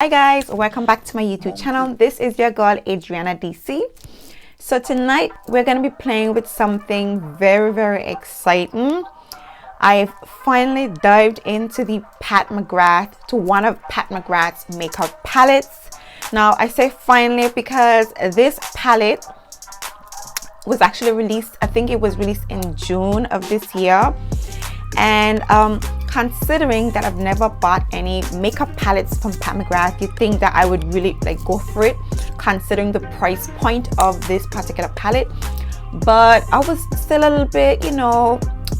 Hi guys, welcome back to my YouTube channel. This is your girl Adriana DC. So tonight we're going to be playing with something very exciting. I've finally dived into the one of Pat McGrath's makeup palettes. Now I say finally because this palette was actually released, I think it was released in June of this year, and considering that I've never bought any makeup palettes from Pat McGrath, you'd think that I would really go for it considering the price point of this particular palette. But I was still a little bit,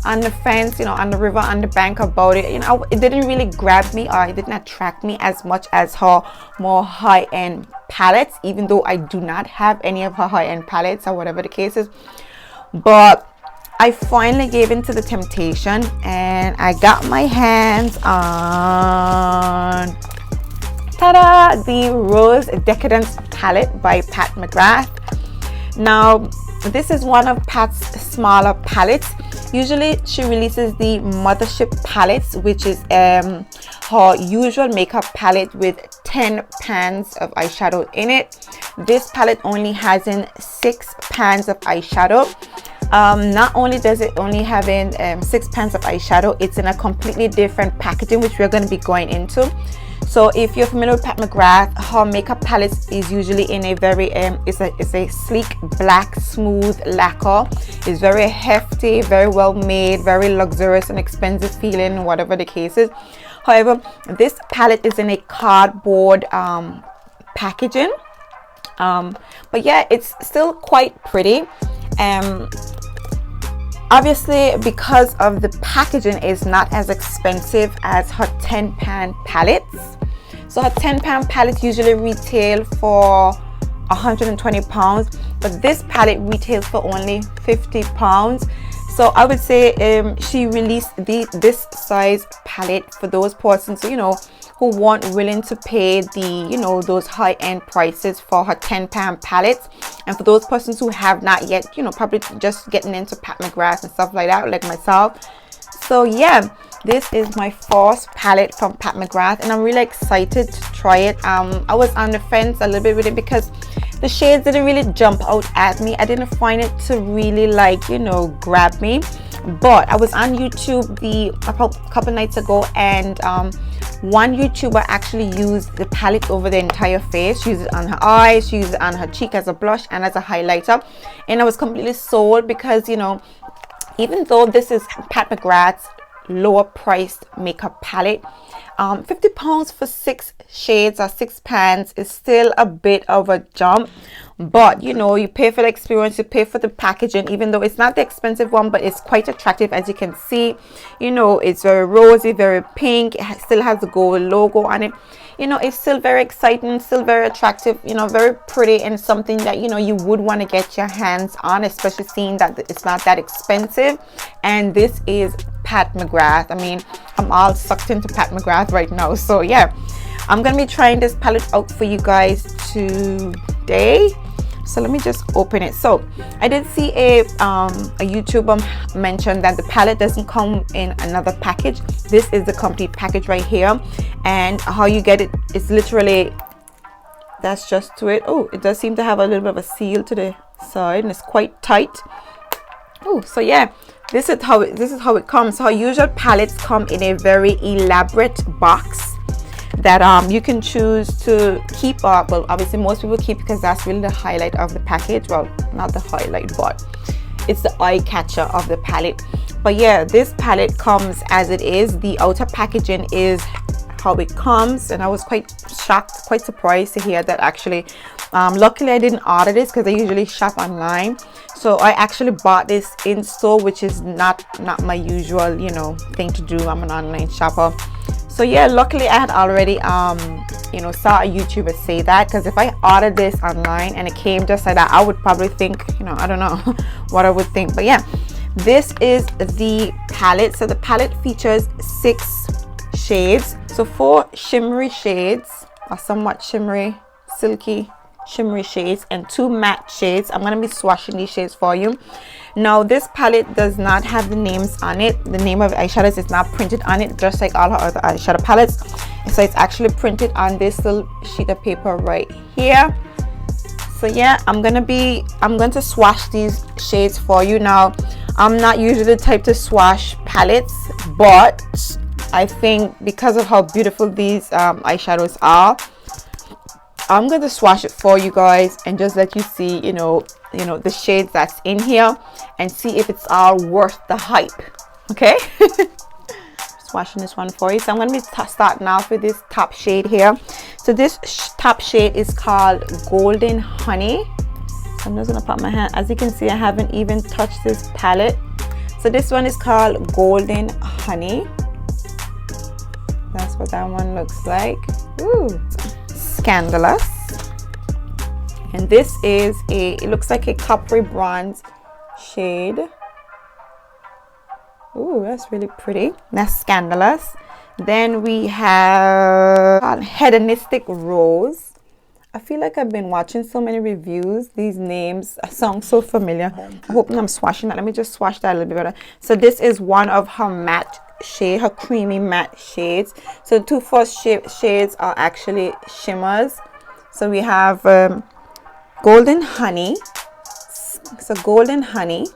on the fence, on the river, on the bank about it. It didn't really grab me, or it didn't attract me as much as her more high-end palettes, even though I do not have any of her high-end palettes or whatever the case is. But I finally gave in to the temptation and I got my hands on, ta-da, the Rose Decadence palette by Pat McGrath. Now, this is one of Pat's smaller palettes. Usually she releases the Mothership palettes, which is her usual makeup palette with 10 pans of eyeshadow in it. This palette only has in 6 pans of eyeshadow. Not only does it only have in 6 pans of eyeshadow, it's in a completely different packaging, which we're going to be going into. So if you're familiar with Pat McGrath, her makeup palettes is usually in a very it's a sleek black smooth lacquer. It's very hefty, very well made, very luxurious and expensive feeling, whatever the case is. However, this palette is in a cardboard packaging, but yeah, it's still quite pretty. Obviously, because of the packaging is not as expensive as her 10 pan palettes. So her 10 pan palettes usually retail for £120, but this palette retails for only £50. So I would say she released this size palette for those persons who weren't willing to pay the those high-end prices for her 10 pan palettes, and for those persons who have not yet probably just getting into Pat McGrath and stuff like that, like myself. So yeah, this is my first palette from Pat McGrath and I'm really excited to try it. I was on the fence a little bit with it because the shades didn't really jump out at me. I didn't find it to really grab me. But I was on YouTube a couple nights ago, and one YouTuber actually used the palette over the entire face. She used it on her eyes, she used it on her cheek as a blush and as a highlighter, and I was completely sold because even though this is Pat McGrath's lower priced makeup palette, £50 for 6 shades or 6 pans is still a bit of a jump. But you pay for the experience, you pay for the packaging, even though it's not the expensive one, but it's quite attractive. As you can see, it's very rosy, very pink. It still has the gold logo on it. It's still very exciting, still very attractive, very pretty, and something that you would want to get your hands on, especially seeing that it's not that expensive. And this is Pat McGrath. I mean, I'm all sucked into Pat McGrath right now. So yeah, I'm gonna be trying this palette out for you guys today. So let me just open it. So I did see a YouTuber mention that the palette doesn't come in another package. This is the complete package right here, and how you get it is literally, that's just to it. Oh, it does seem to have a little bit of a seal to the side and it's quite tight. Oh, so yeah, this is how it comes. So our usual palettes come in a very elaborate box that you can choose to keep up. Well, obviously most people keep because that's really the highlight of the package. Well, not the highlight, but it's the eye catcher of the palette. But yeah, this palette comes as it is. The outer packaging is how it comes, and I was quite shocked, quite surprised to hear that actually. Luckily I didn't order this because I usually shop online, so I actually bought this in store, which is not my usual thing to do. I'm an online shopper. So yeah, luckily I had already saw a YouTuber say that, because if I ordered this online and it came just like that, I would probably think, I don't know what I would think. But yeah, this is the palette. So the palette features 6 shades, so 4 shimmery shades, or somewhat shimmery silky shimmery shades and 2 matte shades. I'm going to be swatching these shades for you. Now this palette does not have the names on it. The name of eyeshadows is not printed on it, just like all her other eyeshadow palettes. So it's actually printed on this little sheet of paper right here. So yeah, I'm going to swatch these shades for you. Now I'm not usually the type to swatch palettes, but I think because of how beautiful these eyeshadows are, I'm going to swatch it for you guys and just let you see, you know, the shades that's in here and see if it's all worth the hype. Okay. Swatching this one for you. So I'm going to be starting off with this top shade here. So this top shade is called Golden Honey. So I'm just going to put my hand. As you can see, I haven't even touched this palette. So this one is called Golden Honey. That's what that one looks like. Ooh. Scandalous. And this is it looks like a coppery bronze shade. Ooh, that's really pretty. That's Scandalous. Then we have Hedonistic Rose. I feel like I've been watching so many reviews. These names sound so familiar. I hope I'm swatching that. Let me just swatch that a little bit better. So this is one of her matte shade, her creamy matte shades. So the two first shades are actually shimmers. So we have Golden Honey. So Golden Honey,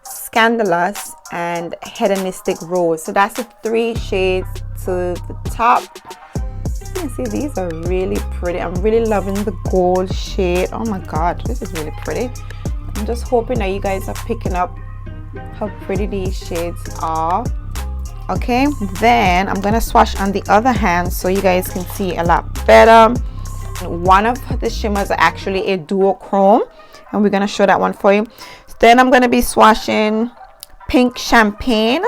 Scandalous, and Hedonistic Rose. So that's the 3 shades to the top. You can see these are really pretty. I'm really loving the gold shade. Oh my god, this is really pretty. I'm just hoping that you guys are picking up how pretty these shades are. Okay, then I'm gonna swatch on the other hand so you guys can see a lot better. One of the shimmers are actually a duochrome, and we're gonna show that one for you. Then I'm gonna be swatching Pink Champagne.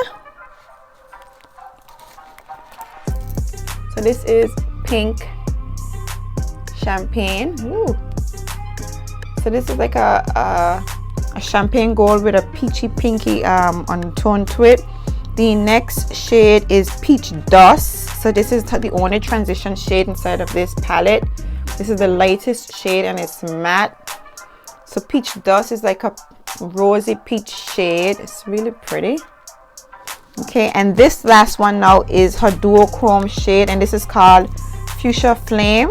So this is Pink Champagne. Ooh. So this is like a champagne gold with a peachy pinky undertone to it. The next shade is Peach Dust. So this is the only transition shade inside of this palette. This is the lightest shade and it's matte. So Peach Dust is like a rosy peach shade. It's really pretty. Okay, and this last one now is her duochrome shade, and this is called Fuchsia Flame.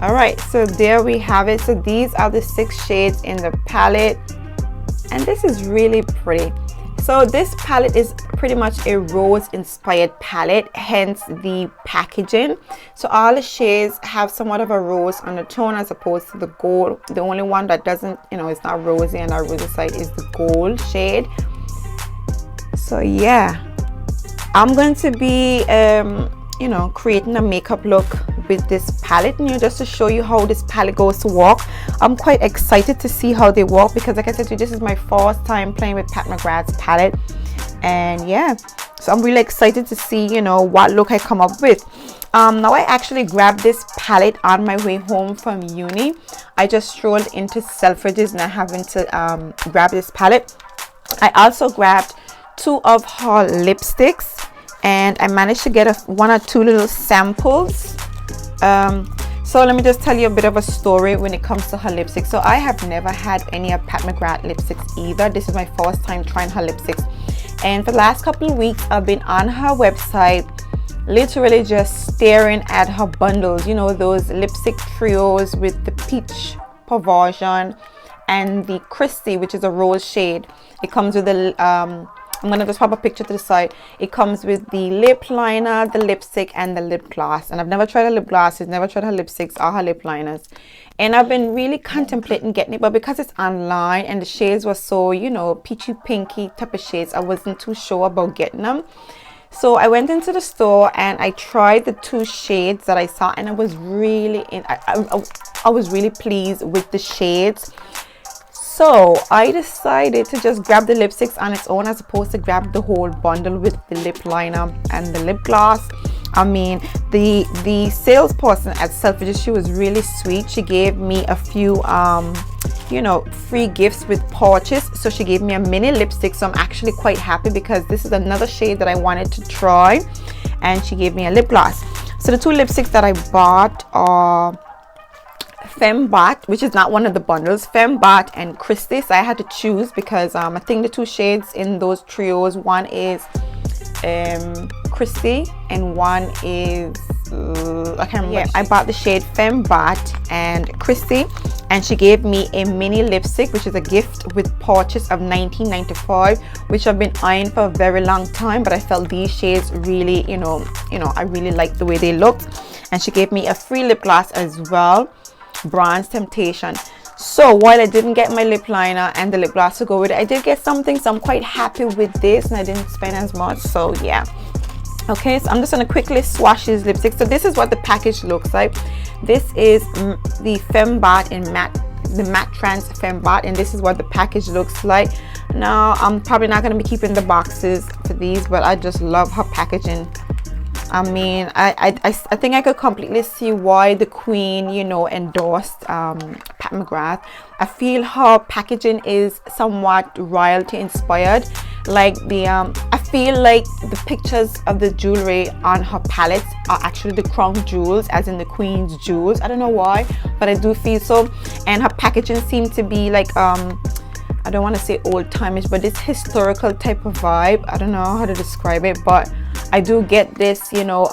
All right, so there we have it. So these are the 6 shades in the palette, and this is really pretty. So this palette is pretty much a rose inspired palette, hence the packaging. So all the shades have somewhat of a rose undertone as opposed to the gold. The only one that doesn't, it's not rosy and our rosy side is the gold shade. So yeah, I'm going to be creating a makeup look with this palette, just to show you how this palette goes to work. I'm quite excited to see how they work because, like I said to you, this is my first time playing with Pat McGrath's palette, and yeah, so I'm really excited to see what look I come up with. Now I actually grabbed this palette on my way home from uni. I just strolled into Selfridges and I happened to grab this palette. I also grabbed 2 of her lipsticks, and I managed to get 1 or 2 little samples. So let me just tell you a bit of a story when it comes to her lipsticks. So I have never had any of Pat McGrath lipsticks either. This is my first time trying her lipsticks, and for the last couple of weeks I've been on her website literally just staring at her bundles, those lipstick trios with the peach perversion and the Christy, which is a rose shade. It comes with the I'm gonna just pop a picture to the side. It comes with the lip liner, the lipstick, and the lip gloss. And I've never tried her lip glosses, never tried her lipsticks or her lip liners. And I've been really contemplating getting it, but because it's online and the shades were so, peachy pinky type of shades, I wasn't too sure about getting them. So I went into the store and I tried the 2 shades that I saw, and I was really I was really pleased with the shades. So I decided to just grab the lipsticks on its own as opposed to grab the whole bundle with the lip liner and the lip gloss. I mean, the salesperson at Selfridges, she was really sweet. She gave me a few free gifts with pouches. So she gave me a mini lipstick, so I'm actually quite happy because this is another shade that I wanted to try. and she gave me a lip gloss. So the two lipsticks that I bought are Fembot, which is not one of the bundles, Fembot and Christie. So I had to choose because I think the two shades in those trios, one is Christie and one is I can't remember. I bought the shade Fembot and Christie, and she gave me a mini lipstick, which is a gift with purchase of $19.95, which I've been eyeing for a very long time, but I felt these shades really, you know, I really liked the way they looked. And she gave me a free lip gloss as well, Bronze Temptation. So while I didn't get my lip liner and the lip gloss to go with it, I did get something, so I'm quite happy with this, and I didn't spend as much. So yeah. Okay, so I'm just going to quickly swatch these lipsticks. So this is what the package looks like. This is the Fembot in the matte trans Fembot, and this is what the package looks like. Now I'm probably not going to be keeping the boxes for these, but I just love her packaging. I mean, I think I could completely see why the queen, you know, endorsed Pat McGrath. I feel her packaging is somewhat royalty inspired. Like I feel like the pictures of the jewelry on her palettes are actually the crown jewels, as in the queen's jewels. I don't know why, but I do feel so. And her packaging seems to be like I don't want to say old-timeish, but this historical type of vibe. I don't know how to describe it, but I do get this, you know,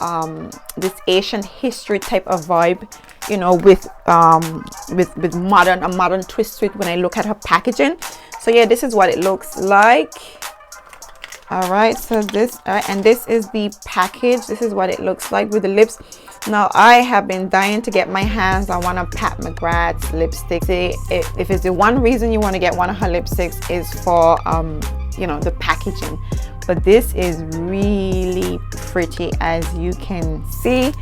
this Asian history type of vibe, you know, with a modern twist to it when I look at her packaging. So yeah, this is what it looks like. All right, so this and this is the package. This is what it looks like with the lips. Now I have been dying to get my hands on one of Pat McGrath's lipsticks. If it's the one reason you want to get one of her lipsticks is for you know, the packaging. But this is really pretty, as you can see.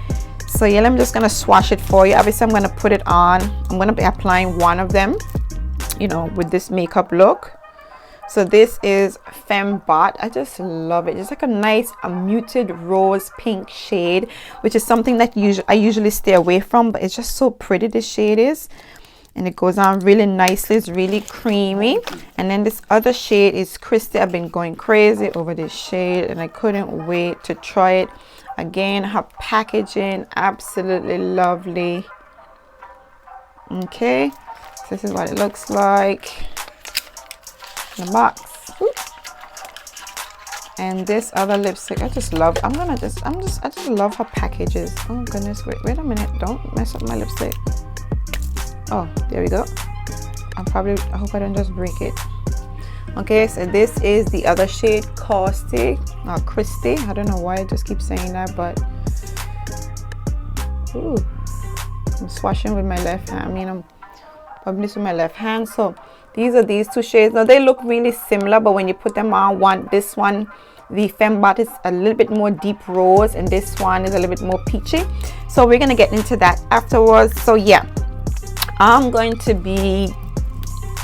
So yeah, I'm just gonna swatch it for you. Obviously I'm gonna put it on. I'm gonna be applying one of them, you know, with this makeup look. So this is Fembot. I just love it. It's like a nice muted rose pink shade, which is something that I usually stay away from, but it's just so pretty, this shade is. And it goes on really nicely. It's really creamy. And then this other shade is Christie. I've been going crazy over this shade, and I couldn't wait to try it. Again, her packaging, absolutely lovely. Okay, so this is what it looks like in the box. And this other lipstick, I just love. I just love her packages. Oh goodness, wait a minute, don't mess up my lipstick. Oh, there we go. I hope I don't just break it. Okay, so this is the other shade, Christie. I don't know why I just keep saying that, but ooh, I'm swatching with my left hand. I mean, I'm rubbing this with my left hand. So these are these two shades. Now they look really similar, but when you put them on, this one, the Fembot, is a little bit more deep rose, and this one is a little bit more peachy. So we're gonna get into that afterwards. So yeah, I'm going to be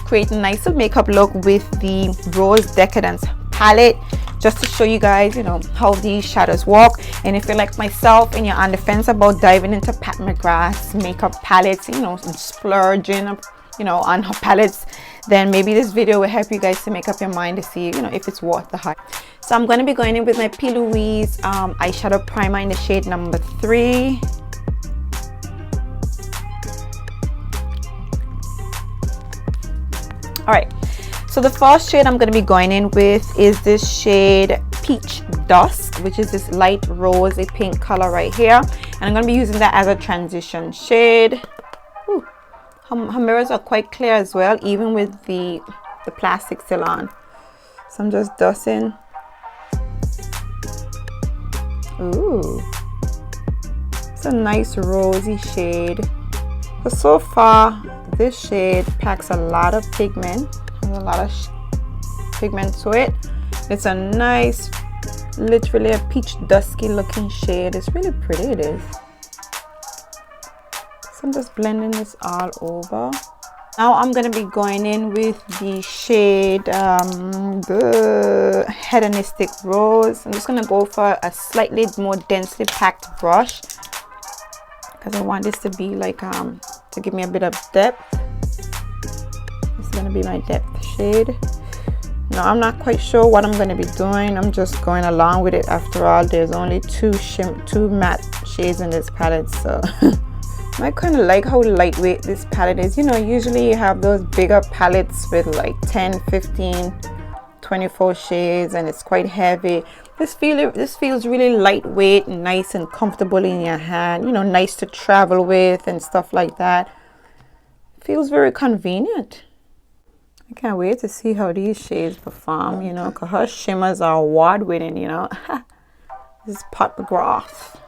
creating a nice makeup look with the Rose Decadence palette, just to show you guys, you know, how these shadows work. And if you're like myself and you're on the fence about diving into Pat McGrath's makeup palettes, you know, and splurging, you know, on her palettes, then maybe this video will help you guys to make up your mind to see, you know, if it's worth the hype. So I'm going to be going in with my P. Louise eyeshadow primer in the shade number 3. All right, so the first shade I'm going to be going in with is this shade Peach Dusk, which is this light rosy pink color right here, and I'm going to be using that as a transition shade. Ooh, her mirrors are quite clear as well, even with the plastic still on. So I'm just dusting. Ooh, it's a nice rosy shade. So far this shade packs a lot of pigment, has a lot of pigment to it. It's a nice, literally a peach dusky looking shade. It's really pretty, it is. So I'm just blending this all over. Now I'm going to be going in with the shade the Hedonistic Rose. I'm just going to go for a slightly more densely packed brush, because I want this to be like to give me a bit of depth. This is going to be my depth shade. Now I'm not quite sure what I'm going to be doing. I'm just going along with it. After all, there's only two matte shades in this palette, so I kind of like how lightweight this palette is. You know, usually you have those bigger palettes with like 10, 15, 24 shades, and it's quite heavy. This feels really lightweight and nice and comfortable in your hand. You know, nice to travel with and stuff like that. Feels very convenient. I can't wait to see how these shades perform, you know, because her shimmers are award-winning, you know. This is Pot McGrath.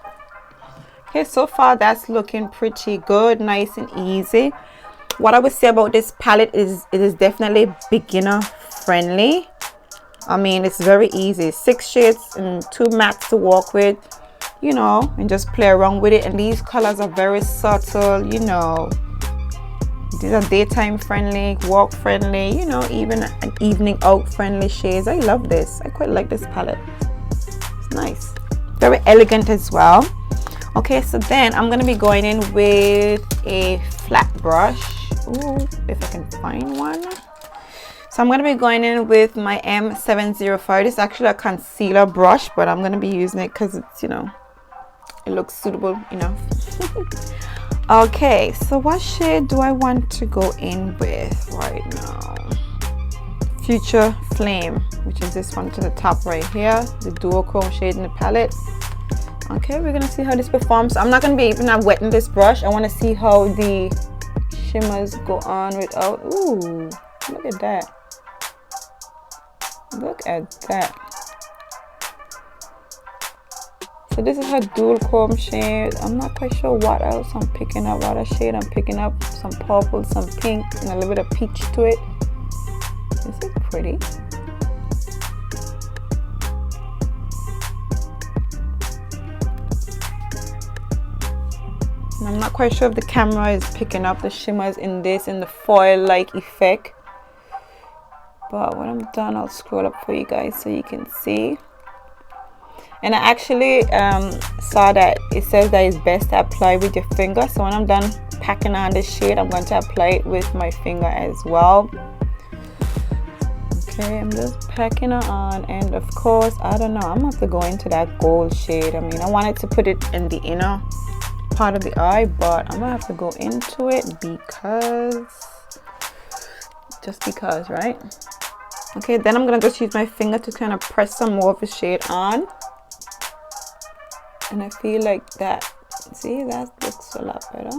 Okay, so far that's looking pretty good, nice and easy. What I would say about this palette is it is definitely beginner friendly. I mean, it's very easy. 6 shades and 2 mattes to work with, you know, and just play around with it. And these colors are very subtle, you know. These are daytime friendly, walk friendly, you know, even an evening out friendly shades. I love this. I quite like this palette. It's nice. Very elegant as well. Okay, so then I'm going to be going in with a flat brush. Ooh, if I can find one. So I'm going to be going in with my M705. This is actually a concealer brush, but I'm going to be using it because it's, you know, it looks suitable enough. Okay, so what shade do I want to go in with right now? Future Flame, which is this one to the top right here, the duochrome shade in the palette. Okay, we're gonna see how this performs. I'm not gonna be even wetting this brush. I want to see how the shimmers go on without. Ooh, look at that. Look at that. So this is her dual chrome shade. I'm not quite sure what else I'm picking up. What a shade I'm picking up. Some purple, some pink, and a little bit of peach to it. This is pretty. And I'm not quite sure if the camera is picking up the shimmers in this, in the foil-like effect. But when I'm done, I'll scroll up for you guys so you can see. And I actually saw that it says that it's best to apply with your finger. So when I'm done packing on this shade, I'm going to apply it with my finger as well. Okay, I'm just packing it on. And of course, I don't know, I'm going to have to go into that gold shade. I mean, I wanted to put it in the inner part of the eye, but I'm going to have to go into it because, just because, right? Okay, then I'm going to just use my finger to kind of press some more of the shade on. And I feel like that, see, that looks a lot better.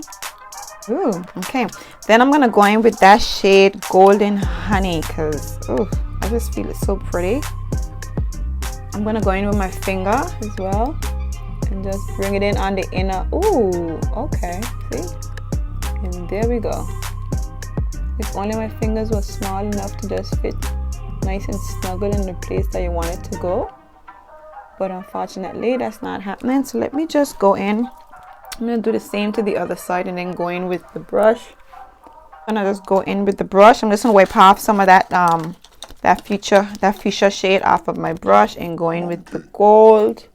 Ooh, okay. Then I'm gonna go in with that shade Golden Honey because, ooh, I just feel it's so pretty. I'm gonna go in with my finger as well and just bring it in on the inner. Ooh, okay, see? And there we go. If only my fingers were small enough to just fit nice and snuggle in the place that you want it to go. But unfortunately that's not happening, so let me just go in. I'm gonna do the same to the other side and then go in with the brush. I'm gonna just go in with the brush. I'm just gonna wipe off some of that that fuchsia shade off of my brush and go in with the gold.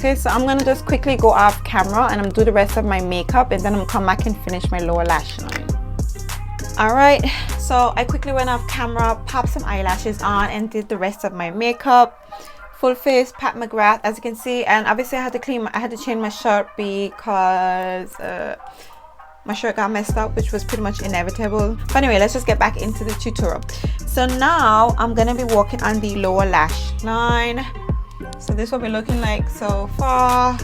Okay, so I'm gonna just quickly go off camera and I'm do the rest of my makeup, and then I'm gonna come back and finish my lower lash line. All right, so I quickly went off camera, popped some eyelashes on, and did the rest of my makeup. Full face Pat McGrath, as you can see. And obviously I had to change my shirt because my shirt got messed up, which was pretty much inevitable. But anyway, let's just get back into the tutorial. So now I'm gonna be working on the lower lash line. So this will be looking like so far.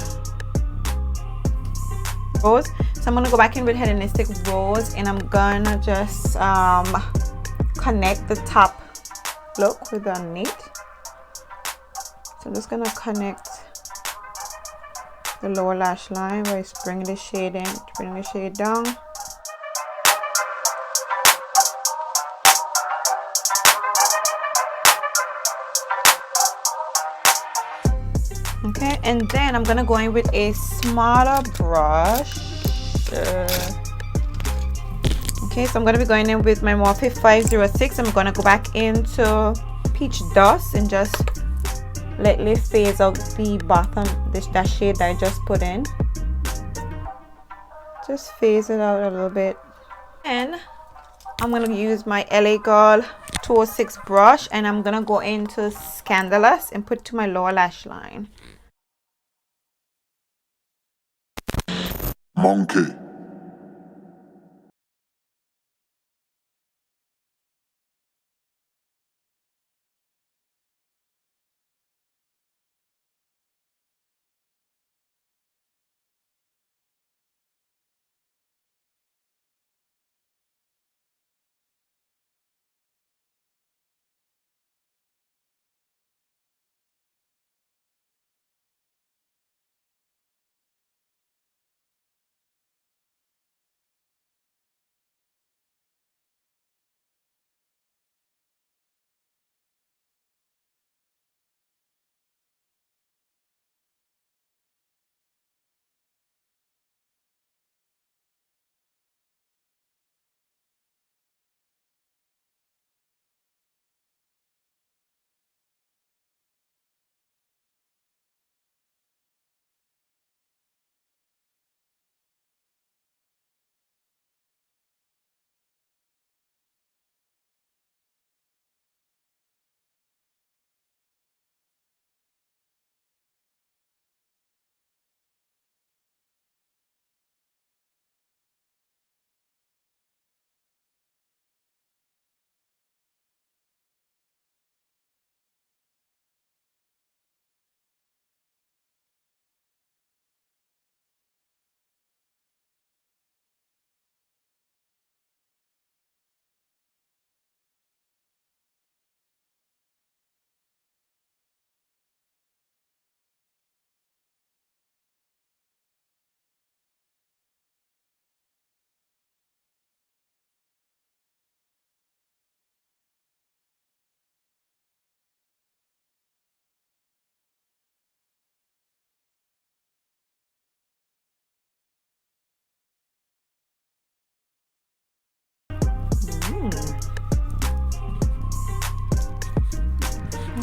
Rose. So I'm gonna go back in with Hellenistic Rose, and I'm gonna just connect the top look with the underneath. So I'm just gonna connect the lower lash line by bringing the shade in, bringing the shade down. Okay, and then I'm gonna go in with a smaller brush. Okay, so I'm gonna be going in with my Morphe 506. I'm gonna go back into Peach Dust and just lightly phase out the bottom, that shade that I just put in. Just phase it out a little bit. And I'm gonna use my LA Girl 206 brush, and I'm gonna go into Scandalous and put to my lower lash line. Monkey.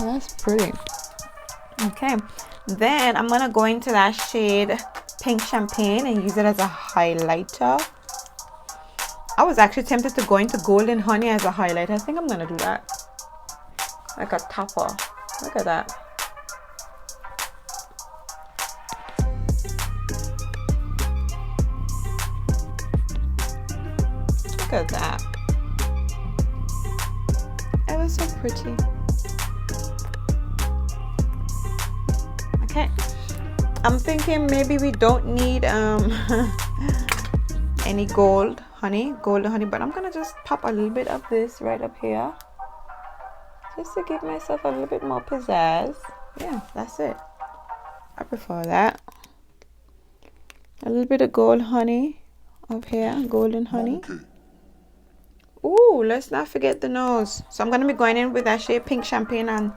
Oh, that's pretty. Okay, then I'm gonna go into that shade Pink Champagne and use it as a highlighter. I was actually tempted to go into Golden Honey as a highlighter. I think I'm gonna do that, like a topper. Look at that. Look at that. It was so pretty. Okay, I'm thinking maybe we don't need any golden honey, but I'm gonna just pop a little bit of this right up here just to give myself a little bit more pizzazz. Yeah, that's it. I prefer that. A little bit of gold honey up here, golden honey. Ooh, let's not forget the nose. So I'm gonna be going in with that shade Pink Champagne and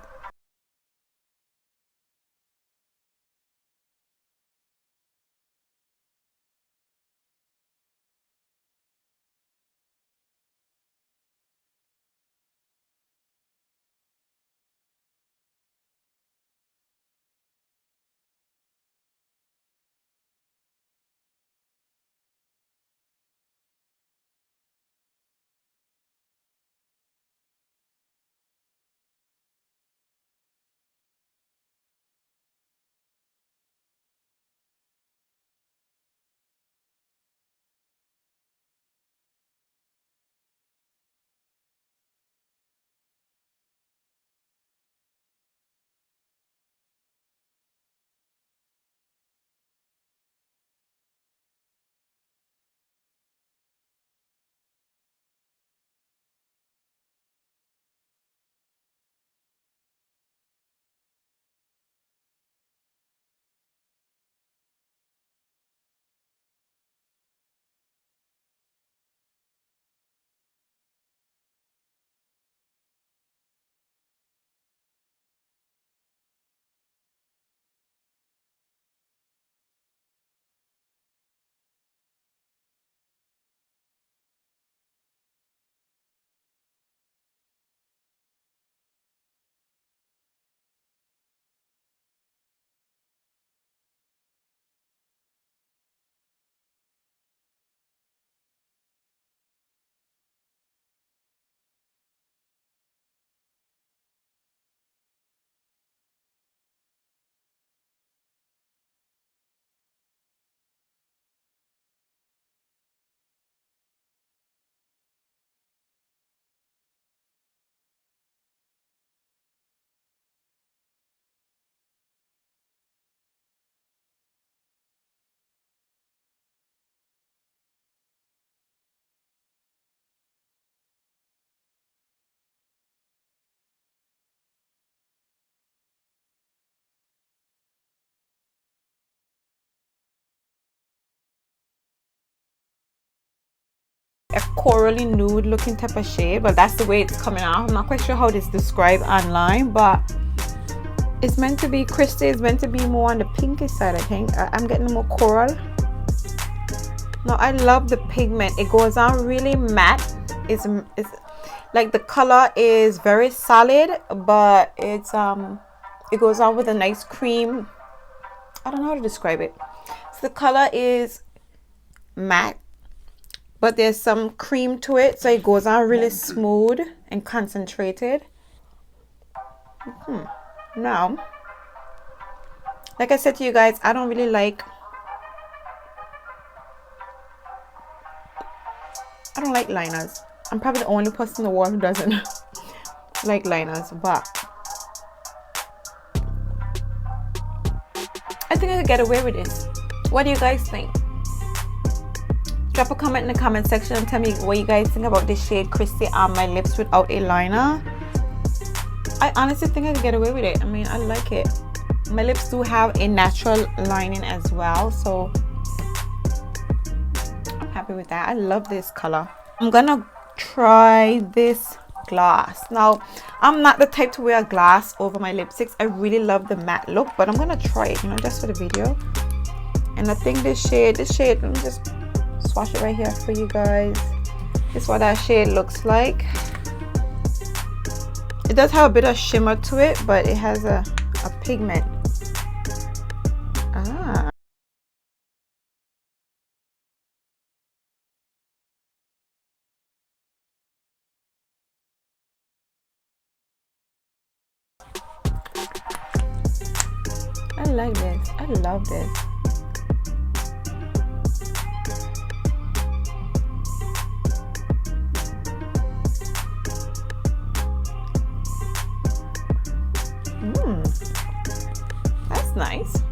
corally nude looking type of shade, but that's the way it's coming out. I'm not quite sure how this is described online, but it's meant to be, Christy is meant to be more on the pinky side, I think. I'm getting more coral. Now I love the pigment. It goes on really matte. It's like the color is very solid, but it goes on with a nice cream. I don't know how to describe it. So the color is matte, but there's some cream to it, so it goes on really smooth and concentrated. Now, like I said to you guys, I don't really like, I don't like liners. I'm probably the only person in the world who doesn't like liners, but I think I could get away with this. What do you guys think? Drop a comment in the comment section and tell me what you guys think about this shade Christy on my lips without a liner. I honestly think I could get away with it. I mean, I like it. My lips do have a natural lining as well, so I'm happy with that. I love this color. I'm gonna try this gloss. Now, I'm not the type to wear glass over my lipsticks. I really love the matte look, but I'm gonna try it, you know, just for the video. And I think this shade, let me just swatch it right here for you guys. This is what that shade looks like. It does have a bit of shimmer to it, but it has a pigment. I like this. I love this. That's nice.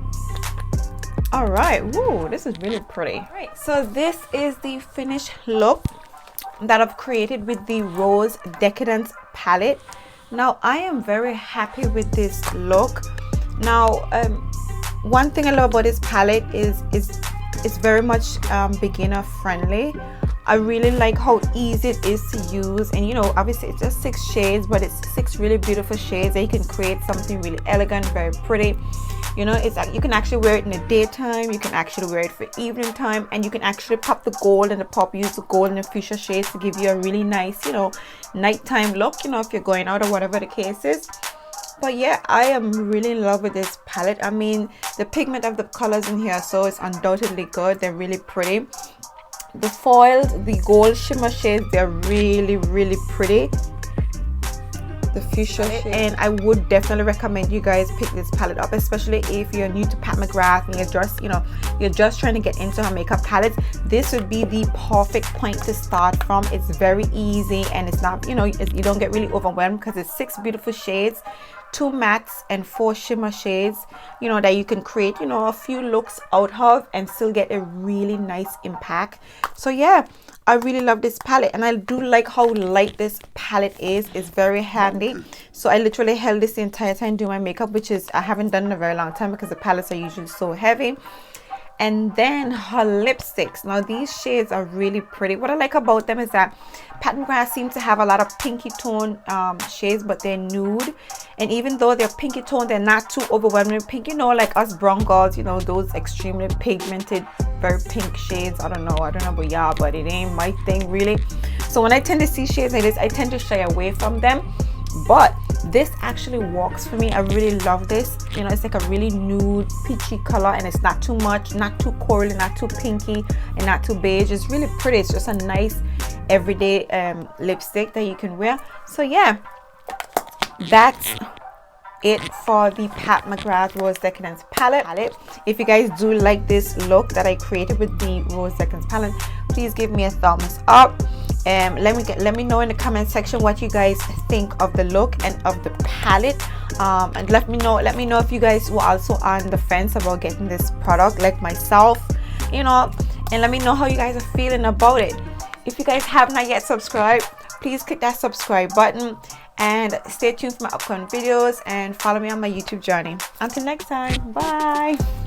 All right. Woo, this is really pretty. All right, so this is the finished look that I've created with the Rose Decadence palette. Now, I am very happy with this look. Now, one thing I love about this palette is it's very much beginner friendly. I really like how easy it is to use, and you know, obviously it's just 6 shades, but it's 6 really beautiful shades that you can create something really elegant, very pretty. You know, it's like you can actually wear it in the daytime, you can actually wear it for evening time, and you can actually pop the gold and use the gold and the fuchsia shades to give you a really nice, you know, nighttime look, you know, if you're going out or whatever the case is. But yeah, I am really in love with this palette. I mean, the pigment of the colors in here, so it's undoubtedly good. They're really pretty. The foiled, the gold shimmer shades, they're really, really pretty. The fuchsia shade. And I would definitely recommend you guys pick this palette up, especially if you're new to Pat McGrath and you're just trying to get into her makeup palettes. This would be the perfect point to start from. It's very easy, and it's not, you know, you don't get really overwhelmed because it's 6 beautiful shades, 2 mattes and 4 shimmer shades, you know, that you can create, you know, a few looks out of and still get a really nice impact. So yeah, I really love this palette, and I do like how light this palette is. It's very handy. So I literally held this the entire time doing my makeup, which is I haven't done in a very long time because the palettes are usually so heavy. And then her lipsticks. Now these shades are really pretty. What I like about them is that Pat McGrath seems to have a lot of pinky tone shades, but they're nude. And even though they're pinky tone, they're not too overwhelming pink. You know, like us brown girls, you know, those extremely pigmented, very pink shades. I don't know about y'all, but it ain't my thing really. So when I tend to see shades like this, I tend to shy away from them. But this actually works for me. I really love this. You know, it's like a really nude peachy color, and it's not too much, not too corally, not too pinky, and not too beige. It's really pretty. It's just a nice everyday lipstick that you can wear. So yeah, that's it for the Pat McGrath Rose Decadence palette. If you guys do like this look that I created with the Rose Decadence palette, please give me a thumbs up. Let me know in the comment section what you guys think of the look and of the palette, and let me know if you guys were also on the fence about getting this product like myself, you know, and let me know how you guys are feeling about it. If you guys have not yet subscribed, please click that subscribe button and stay tuned for my upcoming videos and follow me on my YouTube journey. Until next time, bye.